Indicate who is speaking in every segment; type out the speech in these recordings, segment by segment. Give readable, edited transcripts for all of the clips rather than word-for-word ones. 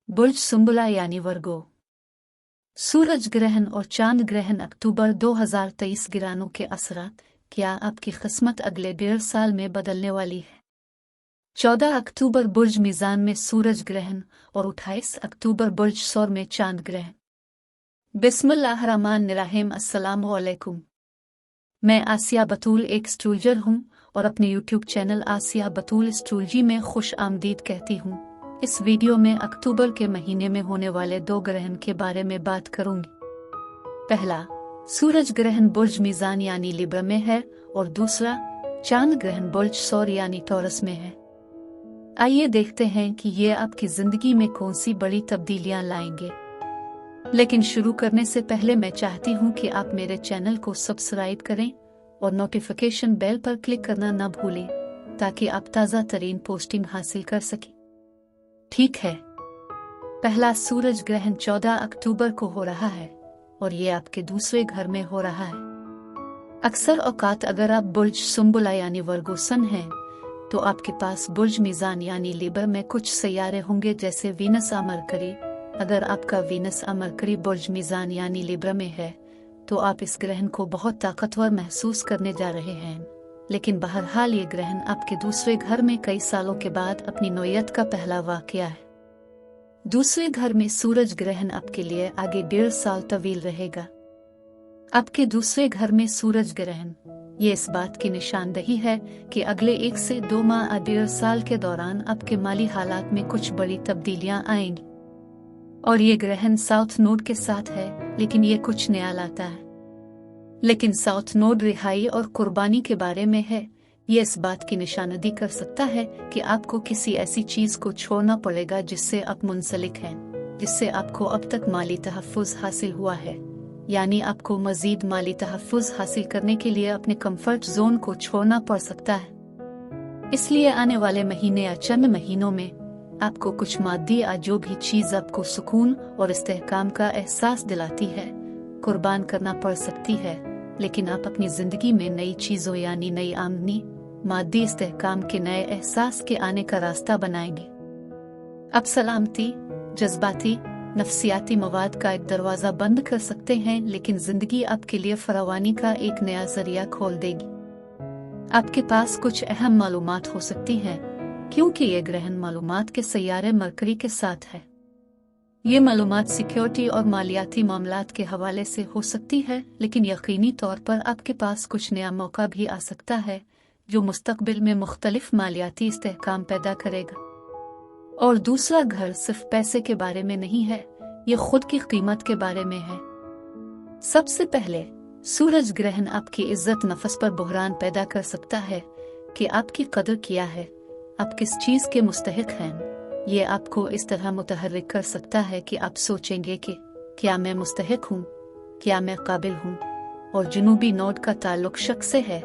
Speaker 1: बुर्ज सुंबला यानी वर्गो। सूरज ग्रहण और चांद ग्रहण अक्टूबर 2023 गिरानों के असरात। क्या आपकी किस्मत अगले 1.5 साल में बदलने वाली है? 14 अक्टूबर बुर्ज मीज़ान में सूरज ग्रहण और 28 अक्टूबर बुर्ज सौर में चांद ग्रहण। बिस्मिल्लाहिर्रहमानिर्रहीम। अस्सलाम वालेकुम। मैं आसिया बतूल एक एस्ट्रोलॉजर हूँ और अपने यूट्यूब चैनल आसिया बतूल एस्ट्रोलॉजी में खुश आमदीद कहती हूँ। इस वीडियो में अक्टूबर के महीने में होने वाले 2 ग्रहण के बारे में बात करूंगी। पहला, सूरज ग्रहण बुर्ज मीज़ान यानी लिब्रा में है और दूसरा, चांद ग्रहण बुर्ज सौर यानी टॉरस में है। आइए देखते हैं कि ये आपकी जिंदगी में कौन सी बड़ी तब्दीलियां लाएंगे। लेकिन शुरू करने से पहले मैं चाहती हूँ कि आप मेरे चैनल को सब्सक्राइब करें और नोटिफिकेशन बेल पर क्लिक करना न भूलें ताकि आप ताज़ा तरीन पोस्टिंग हासिल कर सकें। ठीक है, पहला सूरज ग्रहण 14 अक्टूबर को हो रहा है और ये आपके दूसरे घर में हो रहा है। अक्सर औकात अगर आप बुर्ज सुंबला यानी वर्गो सन हैं तो आपके पास बुर्ज मीज़ान यानी लिब्रा में कुछ सैयारे होंगे जैसे वीनस आ मरकरी। अगर आपका वीनस आ मरकरी बुर्ज मीज़ान यानी लिब्रा में है तो आप इस ग्रहण को बहुत ताकतवर महसूस करने जा रहे हैं। लेकिन बहरहाल ये ग्रहण आपके दूसरे घर में कई सालों के बाद अपनी नौयत का पहला वाकया है। दूसरे घर में सूरज ग्रहण आपके लिए आगे 1.5 साल तवील रहेगा। आपके दूसरे घर में सूरज ग्रहण ये इस बात की निशानदही है कि अगले 1 से 2 माह या 1.5 साल के दौरान आपके माली हालात में कुछ बड़ी तब्दीलियां आएंगी। और ये ग्रहण साउथ नोड के साथ है, लेकिन ये कुछ नया लाता है। लेकिन साउथ नोड रिहाई और कुर्बानी के बारे में है। ये इस बात की निशानदही कर सकता है कि आपको किसी ऐसी चीज को छोड़ना पड़ेगा जिससे आप मुंसलिक हैं, जिससे आपको अब तक माली तहफ़्फ़ुज़ हासिल हुआ है। यानी आपको मजीद माली तहफ़्फ़ुज़ हासिल करने के लिए अपने कंफर्ट जोन को छोड़ना पड़ सकता है। इसलिए आने वाले महीने या चंद महीनों में आपको कुछ मादी या जो भी चीज आपको सुकून और इस्तेहकाम का एहसास दिलाती है कुर्बान करना पड़ सकती है। लेकिन आप अपनी जिंदगी में नई चीजों यानी नई आमदनी, मादी इस्तेहकाम के नए एहसास के आने का रास्ता बनाएंगे। अब सलामती, जज्बाती, नफ्सियाती मवाद का एक दरवाजा बंद कर सकते हैं, लेकिन जिंदगी आपके लिए फरावानी का एक नया जरिया खोल देगी। आपके पास कुछ अहम मालूमात हो सकती हैं क्योंकि ये ग्रहण मालूमात के सैयारे मरकरी के साथ है। ये मालूमात सिक्योरिटी और मालियाती मामलात के हवाले से हो सकती है, लेकिन यकीनी तौर पर आपके पास कुछ नया मौका भी आ सकता है जो मुस्तकबिल में मुख्तलिफ मालियाती इस्तेहकाम पैदा करेगा। और दूसरा घर सिर्फ पैसे के बारे में नहीं है, ये खुद की कीमत के बारे में है। सबसे पहले, सूरज ग्रहण आपकी इज्जत नफस पर बुहरान पैदा कर सकता है कि आपकी कदर क्या है, आप किस चीज के मुस्तहिक हैं। ये आपको इस तरह मुतहर्रिक कर सकता है कि आप सोचेंगे कि क्या मैं मुस्तहिक हूँ, क्या मैं काबिल हूँ। और जुनूबी नोड का ताल्लुक शक से है,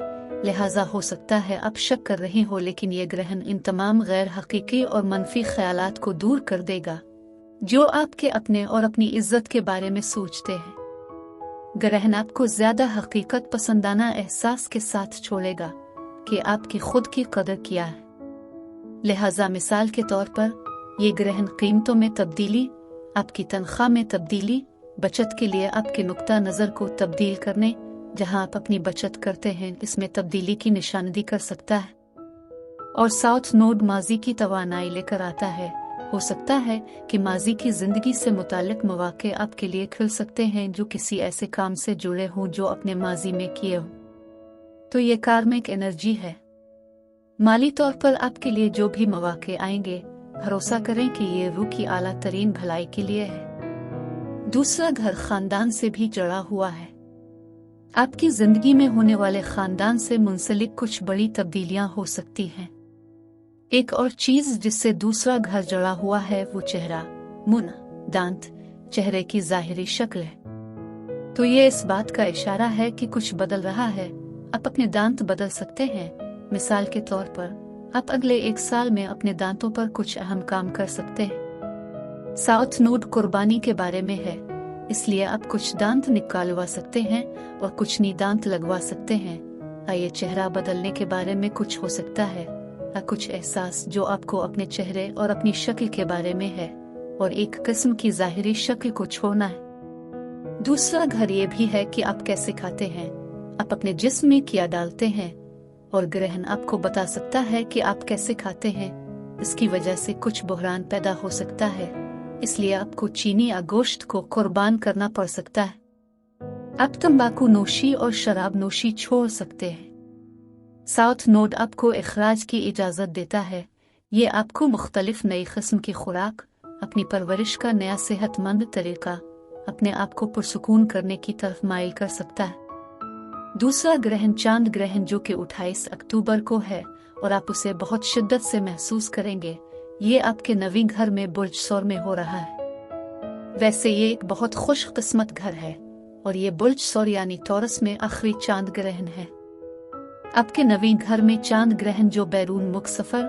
Speaker 1: लिहाजा हो सकता है आप शक कर रहे हो, लेकिन ये ग्रहण इन तमाम गैर हकीकी और मनफी ख्यालात को दूर कर देगा जो आपके अपने और अपनी इज्जत के बारे में सोचते हैं। ग्रहण आपको ज्यादा हकीकत पसंदाना एहसास के साथ छोड़ेगा कि आपकी खुद की कदर क्या है। लिहाजा मिसाल के तौर पर ये ग्रहण कीमतों में तब्दीली, आपकी तनख्वाह में तब्दीली, बचत के लिए आपके नुक्ता नज़र को तब्दील करने, जहां आप अपनी बचत करते हैं, इसमें तब्दीली की निशानदही कर सकता है। और साउथ नोड माजी की तवानाई लेकर आता है। हो सकता है कि माजी की जिंदगी से मुताल्लिक मौके आपके लिए खुल सकते हैं जो किसी ऐसे काम से जुड़े हों जो अपने माजी में किए हों। तो ये कार्मिक एनर्जी है। माली तौर पर आपके लिए जो भी मौके आएंगे, भरोसा करें कि ये रूह की आला तरीन भलाई के लिए है। दूसरा घर खानदान से भी जुड़ा हुआ है। आपकी जिंदगी में होने वाले खानदान से मुंसलिक कुछ बड़ी तब्दीलियां हो सकती हैं। एक और चीज जिससे दूसरा घर जुड़ा हुआ है वो चेहरा, मुंह, दांत, चेहरे की जाहिरी शक्ल है। तो ये इस बात का इशारा है कि कुछ बदल रहा है। आप अपने दांत बदल सकते हैं। मिसाल के तौर पर आप अगले 1 साल में अपने दांतों पर कुछ अहम काम कर सकते हैं। साउथ नोड कुर्बानी के बारे में है, इसलिए आप कुछ दांत निकालवा सकते हैं और कुछ नी दांत लगवा सकते हैं। ये चेहरा बदलने के बारे में कुछ हो सकता है। या कुछ एहसास जो आपको अपने चेहरे और अपनी शक्ल के बारे में है, और एक किस्म की ज़ाहिरी शक्ल को छोड़ना है। दूसरा घर ये भी है कि आप कैसे खाते हैं, आप अपने जिस्म में क्या डालते हैं, और ग्रहण आपको बता सकता है कि आप कैसे खाते हैं। इसकी वजह से कुछ बहरान पैदा हो सकता है, इसलिए आपको चीनी या गोश्त को कुर्बान करना पड़ सकता है। आप तंबाकू नोशी और शराब नोशी छोड़ सकते हैं। साउथ नोड आपको इखराज की इजाज़त देता है। ये आपको मुख्तलिफ नई किस्म की खुराक, अपनी परवरिश का नया सेहतमंद तरीका, अपने आप को पुरसुकून करने की तरफ माइल कर सकता है। दूसरा ग्रहण चांद ग्रहण जो कि 28 अक्टूबर को है और आप उसे बहुत शिद्दत से महसूस करेंगे। ये आपके नवीं घर में बुर्ज सौर में हो रहा है। वैसे ये एक बहुत खुशकिस्मत घर है और ये बुर्ज सौर यानी टॉरस में आखिरी चांद ग्रहण है। आपके नवीं घर में चांद ग्रहण जो बैरून मुल्क सफर,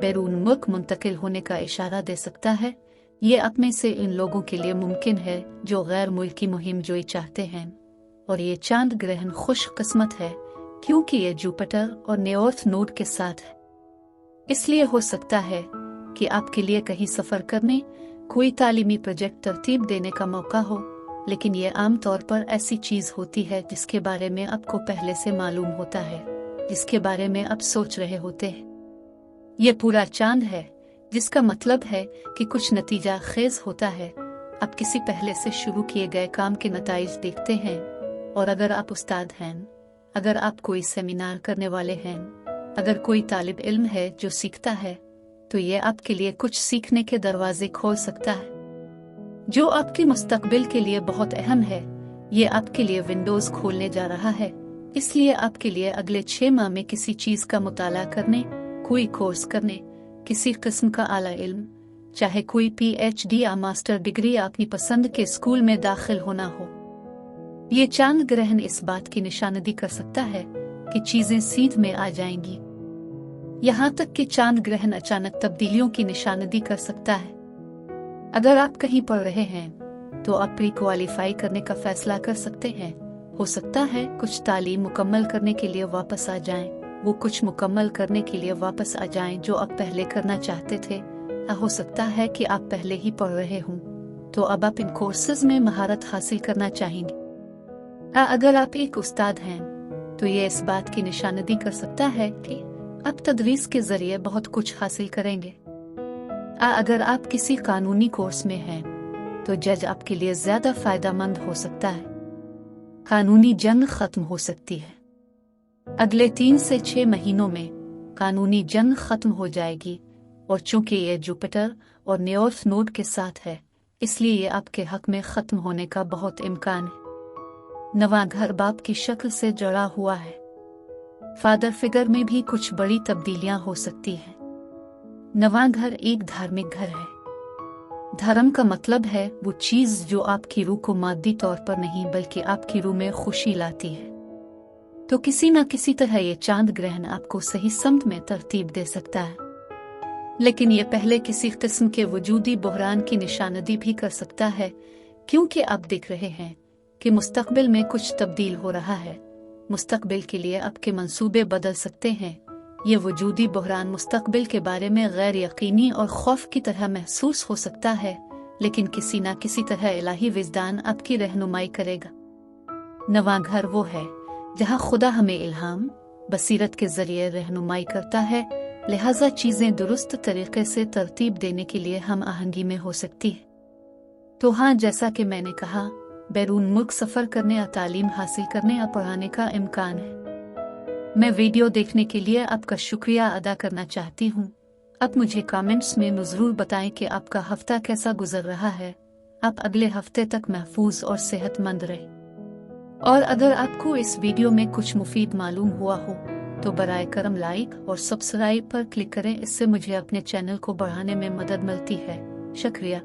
Speaker 1: बैरून मुल्क मुंतकिल होने का इशारा दे सकता है। ये आप में से इन लोगों के लिए मुमकिन है जो गैर मुल्की मुहिम जोई चाहते हैं। और ये चांद ग्रहण खुश किस्मत है क्योंकि ये जुपिटर और नॉर्थ नोड के साथ है। इसलिए हो सकता है कि आपके लिए कहीं सफर करने, कोई तालीमी प्रोजेक्ट तरतीब देने का मौका हो, लेकिन ये आम तौर पर ऐसी चीज होती है जिसके बारे में आपको पहले से मालूम होता है, जिसके बारे में आप सोच रहे होते हैं। ये पूरा चांद है, जिसका मतलब है कि कुछ नतीजा खेज होता है। आप किसी पहले से शुरू किए गए काम के नताइज देखते हैं, और अगर आप उस्ताद हैं, अगर आप कोई सेमिनार करने वाले हैं, अगर कोई तालिब इल्म है जो सीखता है, तो ये आपके लिए कुछ सीखने के दरवाजे खोल सकता है जो आपके मुस्तकबिल के लिए बहुत अहम है। ये आपके लिए विंडोज खोलने जा रहा है। इसलिए आपके लिए अगले 6 माह में किसी चीज का मुताला करने, कोई कोर्स करने, किसी किस्म का आला इल्म, चाहे कोई PhD या मास्टर डिग्री या अपनी पसंद के स्कूल में दाखिल होना हो। ये चांद ग्रहण इस बात की निशानदी कर सकता है कि चीजें सीध में आ जाएंगी। यहाँ तक कि चांद ग्रहण अचानक तब्दीलियों की निशानदी कर सकता है। अगर आप कहीं पढ़ रहे हैं तो आप प्री क्वालिफाई करने का फैसला कर सकते हैं। हो सकता है कुछ तालीम मुकम्मल करने के लिए वापस आ जाएं, वो कुछ मुकम्मल करने के लिए वापस आ जाएं जो आप पहले करना चाहते थे। हो सकता है कि आप पहले ही पढ़ रहे हों तो अब आप इन कोर्सेज में महारत हासिल करना चाहेंगे। अगर आप एक उस्ताद हैं तो ये इस बात की निशानदी कर सकता है कि आप तदरीस के जरिए बहुत कुछ हासिल करेंगे। अगर आप किसी कानूनी कोर्स में हैं तो जज आपके लिए ज्यादा फायदेमंद हो सकता है। कानूनी जंग खत्म हो सकती है। अगले 3 से 6 महीनों में कानूनी जंग खत्म हो जाएगी, और चूंकि ये जुपिटर और नॉर्थ नोड के साथ है, इसलिए ये आपके हक में खत्म होने का बहुत इम्कान है। नवा घर बाप की शक्ल से जुड़ा हुआ है। फादर फिगर में भी कुछ बड़ी तब्दीलियां हो सकती हैं। नवा घर एक धार्मिक घर है। धर्म का मतलब है वो चीज जो आपकी रूह को मादी तौर पर नहीं बल्कि आपकी रूह में खुशी लाती है। तो किसी न किसी तरह ये चांद ग्रहण आपको सही समत में तरतीब दे सकता है, लेकिन ये पहले किसी किस्म के वजूदी बहरान की निशानदी भी कर सकता है, क्योंकि आप देख रहे हैं कि मुस्तकबिल में कुछ तब्दील हो रहा है। मुस्तकबिल के लिए आपके मंसूबे बदल सकते हैं। ये वजूदी बहरान मुस्तकबिल के बारे में गैर यकीनी और खौफ की तरह महसूस हो सकता है, लेकिन किसी न किसी तरह इलाही विजदान आपकी रहनुमाई करेगा। नवा घर वो है जहाँ खुदा हमें इल्हाम, बसीरत के जरिए रहनुमाई करता है, लिहाजा चीजें दुरुस्त तरीके से तरतीब देने के लिए हम आहंगी में हो सकती है। तो हाँ, जैसा कि मैंने कहा, बैरून मुल्क सफर करने या तालीम हासिल करने या पढ़ाने का इम्कान है। मैं वीडियो देखने के लिए आपका शुक्रिया अदा करना चाहती हूँ। आप मुझे कमेंट्स में ज़रूर बताएं कि आपका हफ्ता कैसा गुजर रहा है। आप अगले हफ्ते तक महफूज और सेहतमंद रहें। और अगर आपको इस वीडियो में कुछ मुफीद मालूम हुआ हो तो बराए करम लाइक और सब्सक्राइब पर क्लिक करें। इससे मुझे अपने चैनल को बढ़ाने में मदद मिलती है। शुक्रिया।